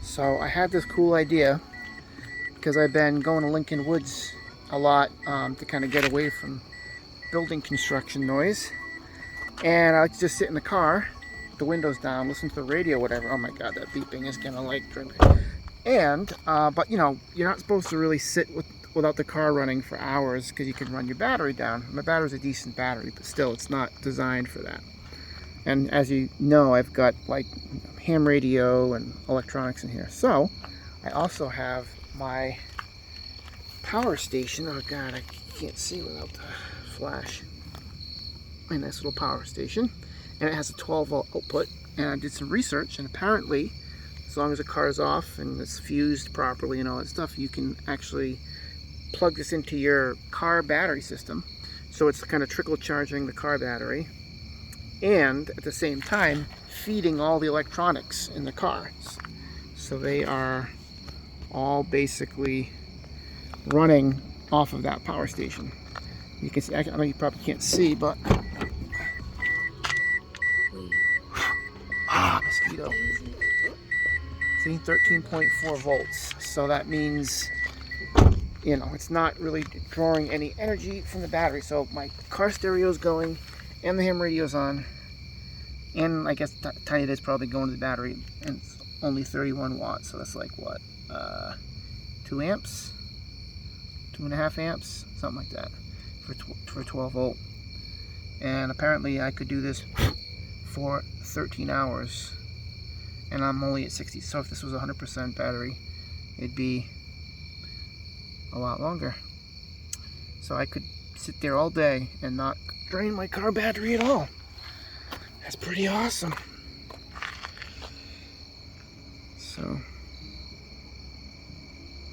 So I had this cool idea because I've been going to Lincoln Woods a lot to kind of get away from building construction noise. And I like to just sit in the car with the windows down, listen to the radio, whatever. Oh my god, that beeping is gonna like drink. And but you know, you're not supposed to really sit without the car running for hours because you can run your battery down. My battery's a decent battery, but still it's not designed for that. And as you know, I've got like ham radio and electronics in here. So I also have my power station. Oh god, I can't see without the flash. My nice little power station, and it has a 12-volt output. And I did some research, and apparently as long as the car is off and it's fused properly and all that stuff, you can actually plug this into your car battery system, so it's kind of trickle charging the car battery and at the same time feeding all the electronics in the car. So they are all basically running off of that power station. You can see, I know you probably can't see, but mosquito. Seeing 13.4 volts. So that means, you know, it's not really drawing any energy from the battery. So my car stereo is going, and the ham radio's on, and I guess tiny it is probably going to the battery, and it's only 31 watts. So that's like what, 2 amps, 2.5 amps, something like that, for 12 volt. And apparently I could do this for 13 hours, and I'm only at 60. So if this was 100% battery, it'd be a lot longer. So I could sit there all day and not drain my car battery at all. That's pretty awesome. So